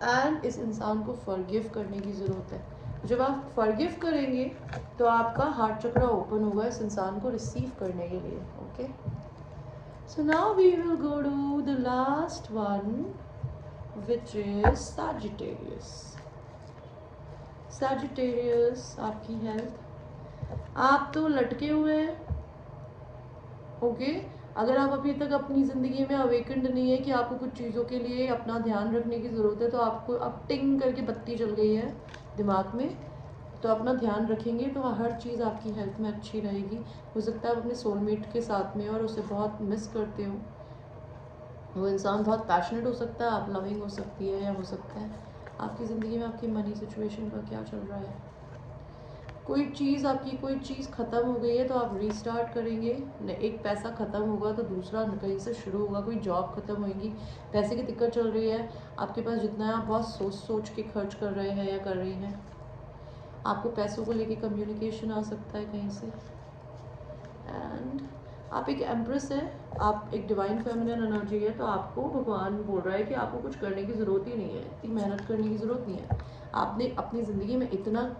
एंड इस इंसान को फॉरगिव करने की ज़रूरत है। जब आप फॉरगिव करेंगे तो आपका हार्ट चक्र ओपन होगा इस इंसान को रिसीव करने के लिए। Okay, so now we will go to the last one, which is Sagittarius. Sagittarius, आपकी हेल्थ, आप तो लटके हुए हैं। ओके, अगर आप अभी तक अपनी ज़िंदगी में अवेकेंड नहीं है कि आपको कुछ चीज़ों के लिए अपना ध्यान रखने की ज़रूरत है, तो आपको अब टिंग करके बत्ती जल गई है दिमाग में, तो अपना ध्यान रखेंगे तो हर चीज़ आपकी हेल्थ में अच्छी रहेगी। हो सकता है आप अपने सोलमेट के साथ में और उसे बहुत मिस करते हो। वो इंसान बहुत पैशनेट हो सकता है, आप लविंग हो सकती है, या हो सकता है आपकी ज़िंदगी में आपकी मनी सिचुएशन का क्या चल रहा है। कोई चीज़ आपकी, कोई चीज़ ख़त्म हो गई है तो आप रीस्टार्ट करेंगे। एक पैसा ख़त्म होगा तो दूसरा कहीं से शुरू होगा। कोई जॉब ख़त्म होगी, पैसे की दिक्कत चल रही है आपके पास, जितना है आप बहुत सोच सोच के खर्च कर रहे हैं या कर रही हैं। आपको पैसों को लेके कम्युनिकेशन आ सकता है कहीं से। एंड आप एक एम्प्रेस है, आप एक डिवाइन फेमिनिन एनर्जी है, तो आपको भगवान बोल रहा है कि आपको कुछ करने की ज़रूरत ही नहीं है, इतनी मेहनत करने की ज़रूरत नहीं है। आपने अपनी ज़िंदगी में इतना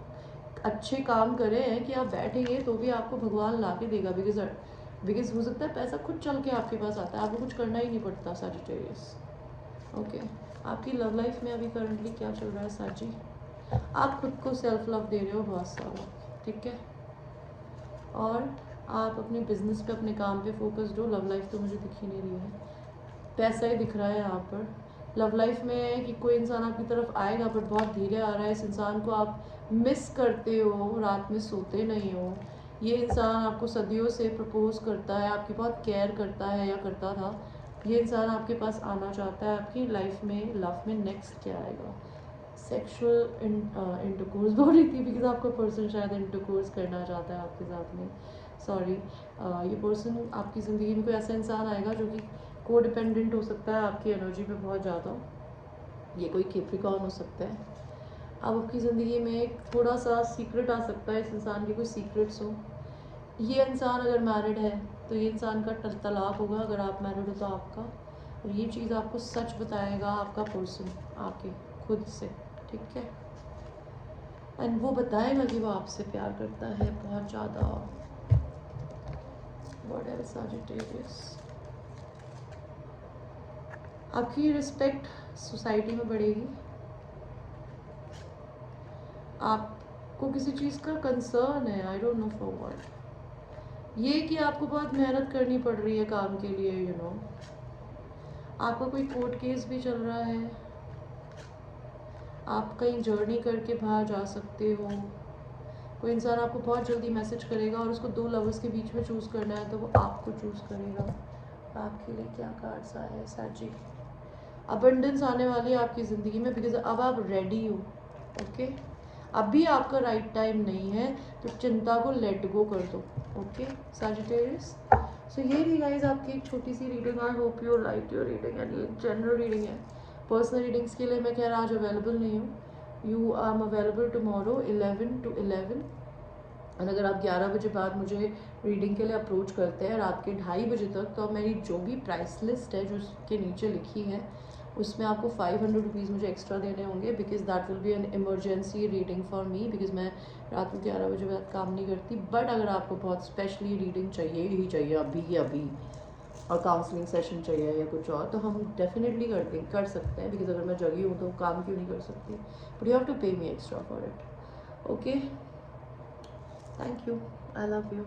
अच्छे काम करे हैं कि आप बैठेंगे तो भी आपको भगवान ला के देगा। बिकॉज हो सकता है पैसा खुद चल के आपके पास आता है, आपको कुछ करना ही नहीं पड़ता। सैजिटेरियस, ओके, आपकी लव लाइफ में अभी करंटली क्या चल रहा है साजी? आप खुद को सेल्फ लव दे रहे हो बहुत सारा, ठीक है, और आप अपने बिजनेस पे, अपने काम पे फोकस्ड हो। लव लाइफ तो मुझे दिख ही नहीं रही है, पैसा ही दिख रहा है यहाँ पर। लव लाइफ में है कि कोई इंसान आपकी तरफ आएगा बट बहुत धीरे आ रहा है। इस इंसान को आप मिस करते हो, रात में सोते नहीं हो। ये इंसान आपको सदियों से प्रपोज करता है, आपकी बहुत केयर करता है या करता था। ये इंसान आपके पास आना चाहता है आपकी लाइफ में। लव में नेक्स्ट क्या आएगा? सेक्सुअल इंटरकोर्स बोल रही थी, बिकॉज आपका पर्सन शायद इंटरकोर्स करना चाहता है आपके साथ में। सॉरी, ये पर्सन आपकी ज़िंदगी में कोई ऐसा इंसान आएगा जो कि को डिपेंडेंट हो सकता है आपकी एनर्जी पे बहुत ज़्यादा। ये कोई कैप्रिकॉर्न हो सकता है। अब आपकी ज़िंदगी में एक थोड़ा सा सीक्रेट आ सकता है, इस इंसान के कोई सीक्रेट्स हो। ये इंसान अगर मैरिड है तो ये इंसान का तलाक होगा, अगर आप मैरिड हो तो आपका। और ये चीज़ आपको सच बताएगा आपका पर्सन आके खुद से, ठीक है, एंड वो बताएगा कि वो आपसे प्यार करता है बहुत ज़्यादा। What else Sagittarius? आपकी रिस्पेक्ट सोसाइटी में बढ़ेगी। आपको किसी चीज़ का कंसर्न है, I don't know for what. ये कि आपको बहुत मेहनत करनी पड़ रही है काम के लिए, यू नो। आपका कोई कोर्ट केस भी चल रहा है, आप कहीं जर्नी करके बाहर जा सकते हो। कोई इंसान आपको बहुत जल्दी मैसेज करेगा और उसको दो लवर्स के बीच में चूज़ करना है तो वो आपको चूज़ करेगा। आपके लिए क्या कार्ड्स आए हैं साजी? अबंडेंस आने वाली है आपकी ज़िंदगी में, बिकॉज अब आप रेडी हो। ओके, अभी आपका राइट टाइम नहीं है, तो चिंता को लेट गो कर दो। ओके सैजिटेरियस, सो ये थी गाइस आपकी एक छोटी सी reading. I hope you like your reading, and ये जनरल रीडिंग है। पर्सनल रीडिंग्स के लिए मैं खैर आज अवेलेबल नहीं हूँ। You I am available tomorrow 11 to 11 and अगर आप 11 बजे बाद मुझे रीडिंग के लिए अप्रोच करते हैं रात के 2:30 बजे तक, तो मेरी जो भी प्राइस लिस्ट है जो उसके नीचे लिखी है उसमें आपको 500 रुपीज़ मुझे एक्स्ट्रा देने होंगे, because that will be an emergency reading for me, because मैं रात को 11 बजे बाद काम नहीं करती। बट अगर आपको बहुत स्पेशली रीडिंग चाहिए ही चाहिए अभी अभी, और काउंसलिंग सेशन चाहिए या कुछ और, तो हम डेफिनेटली कर सकते हैं, बिकॉज अगर मैं जगी हूँ तो काम क्यों नहीं कर सकती। But you have to pay me extra for it. Okay, thank you, I love you.